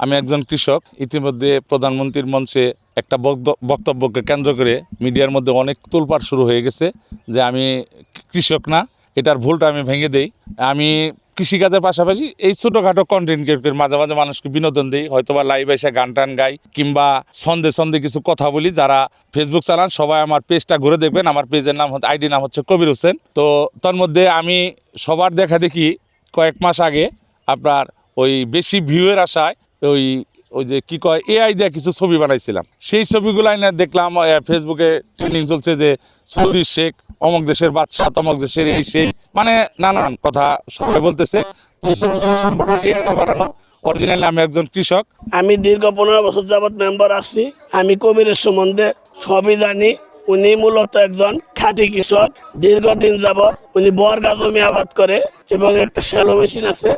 আমি একজন কৃষক। ইতিমধ্যে প্রধানমন্ত্রীর মঞ্চে একটা বক্তব্যকে কেন্দ্র করে মিডিয়ার মধ্যে অনেক তোলপাড় শুরু হয়ে গেছে যে আমি কৃষক না। এটার ভুলটা আমি ভেঙে দেই। আমি কৃষিকাজের পাশাপাশি এই ছোটোখাটো কন্টেন্ট ক্রিয়েটর মাঝে মাঝে মানুষকে বিনোদন দিই, হয়তোবা লাইভ এসে গান টান গাই কিংবা ছন্দে কিছু কথা বলি। যারা ফেসবুক চালান সবাই আমার পেজটা ঘুরে দেখবেন। আমার পেজের নাম হচ্ছে, আইডি নাম হচ্ছে কবির হোসেন। তো তার মধ্যে আমি সবার দেখা দেখি কয়েক মাস আগে আপনার ওই বেশি ভিউয়ের আশায় ওই ওই যে কি কয় এআই দিয়ে কিছু ছবি বানাইছিলাম। সেই ছবিগুলো না দেখলাম ফেসবুকে ট্রেন্ডিং চলছে যে সৌদি শেখ, অমুক দেশের বাদশাহ, তমক দেশের এই সেই, মানে নানান কথা সবাই বলতেছে। অরিজিনালি আমি একজন কৃষক। আমি দীর্ঘ 15 বছর যাবৎ মেম্বার আছি। আমি কবিরের সম্বন্ধে সবই জানি। উনি মূলত একজন খাঁটি কৃষক। দীর্ঘদিন যাবৎ উনি বর্গা জমি আবাদ করে এবং একটা শ্যালো মেশিন আছে,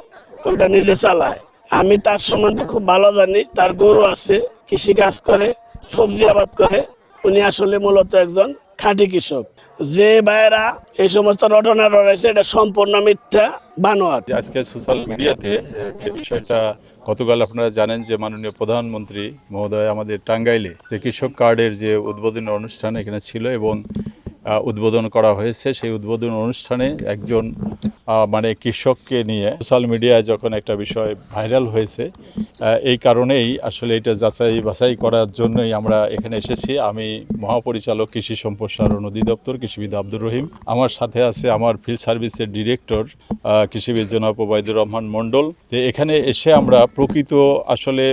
ওটা নিজে চালায়। আমি তার সম্বন্ধে খুব ভালো জানি। তার গরু আছে, কৃষি কাজ করে, সবজি আবাদ করে। উনি আসলে মূলত একজন খাঁটি কৃষক। যে ভাইয়েরা এই সমস্ত রটনা রয়েছে, এটা সম্পূর্ণ মিথ্যা, বানোয়াট। আজকে সোশ্যাল মিডিয়াতে যে বিষয়টা, গতকাল আপনারা জানেন যে মাননীয় প্রধানমন্ত্রী মহোদয় আমাদের টাঙ্গাইলে যে কৃষক কার্ডের যে উদ্বোধনী অনুষ্ঠান এখানে ছিল এবং উদ্বোধন করা হয়েছে। সেই উদ্বোধন অনুষ্ঠানে একজন মানে কৃষককে নিয়ে সোশ্যাল মিডিয়ায় যখন একটা বিষয় ভাইরাল হয়েছে, এই কারণেই আসলে এটা যাচাই বাছাই করার জন্যই আমরা এখানে এসেছি। আমি মহাপরিচালক কৃষি সম্প্রসারণ অধিদপ্তর কৃষিবিদ আব্দুর রহিম, আমার সাথে আছে আমার ফিল্ড সার্ভিসের ডিরেক্টর কৃষিবিদ জনাব ওবায়দুর রহমান মণ্ডল। তো এখানে এসে আমরা প্রকৃত আসলে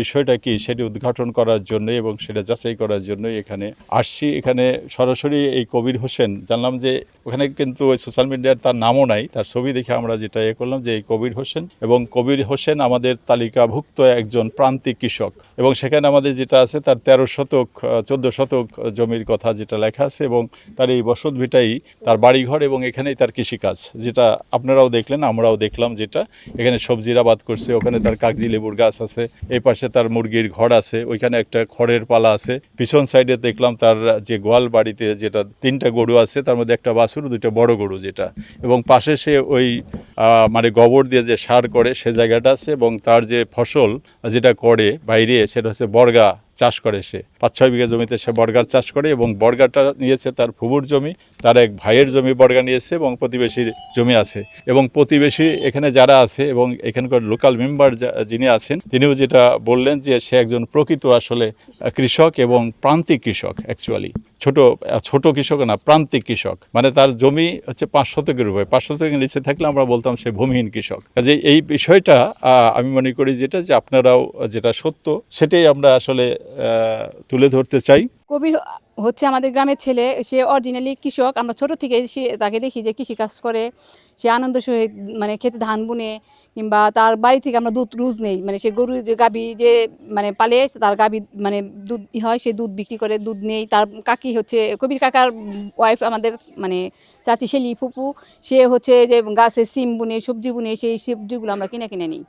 বিষয়টা কি সেটি উদ্ঘাটন করার জন্য এবং সেটা যাচাই করার জন্য এখানে আসছি। এখানে সরাসরি এই কবির হোসেন জানলাম যে ওখানে কিন্তু ওই সোশ্যাল মিডিয়ার তার নামও নাই, তার ছবি দেখে আমরা যেটা করলাম যে এই কবির হোসেন, এবং কবির হোসেন আমাদের তালিকাভুক্ত একজন প্রান্তিক কৃষক। এবং সেখানে আমাদের যেটা আছে তার 13 শতক 14 শতক জমির কথা যেটা লেখা আছে এবং তার এই বসত ভিটাই তার বাড়িঘর এবং এখানেই তার কৃষিকাজ, যেটা আপনারাও দেখলেন আমরাও দেখলাম। যেটা এখানে সবজির আবাদ করছে, ওখানে তার কাগজি লেবুর গাছ আছে, এই পাশে তার মুরগির ঘর আছে, ওইখানে একটা খড়ের পালা আছে, পিছন সাইডে দেখলাম তার যে গোয়াল বাড়িতে যেটা 3টা গরু আছে, তার মধ্যে একটা বাছুর 2টা বড় গরু যেটা, এবং পাশে সে ওই মানে গোবর দিয়ে যে সার করে সে জায়গাটা আছে, এবং তার যে ফসল যেটা করে বাইরে সেটা হচ্ছে বর্গা চাষ করে। সে 5-6 বিঘা জমিতে সে বর্গার চাষ করে এবং বর্গাটা নিয়েছে তার ফুবুর জমি, তার এক ভাইয়ের জমি বর্গা নিয়েছে এবং প্রতিবেশীর জমি আছে। এবং প্রতিবেশী এখানে যারা আছে এবং এখানকার লোকাল মেম্বার যিনি আছেন তিনিও যেটা বললেন যে সে একজন প্রকৃত আসলে কৃষক এবং প্রান্তিক কৃষক। অ্যাকচুয়ালি ছোট কৃষক না, প্রান্তিক কৃষক। মানে তার জমি হচ্ছে 5 শতকের উপরে, 5 শতকের নিচে থাকলে আমরা বলতাম সে ভূমিহীন কৃষক। কাজে এই বিষয়টা আমি মনে করি যেটা যে আপনারাও যেটা সত্য সেটাই আমরা আসলে তুলে ধরতে চাই। কবির হচ্ছে আমাদের গ্রামের ছেলে, সে অরিজিনালি কৃষক। আমরা ছোট থেকে তাকে দেখি যে কৃষি কাজ করে, সে আনন্দ সহিত মানে খেতে ধান বুনে, কিংবা তার বাড়ি থেকে আমরা দুধ রুজ নেই, মানে সে গরু যে গাভী যে মানে পালে তার গাভী মানে দুধ হয়, সে দুধ বিক্রি করে, দুধ নেই। তার কাকি হচ্ছে কবির কাকার ওয়াইফ, আমাদের মানে চাচি শেলি ফুপু, সে হচ্ছে যে গাছে সিম বুনে, সবজি বুনে, সেই সবজিগুলো আমরা কিনে নিই।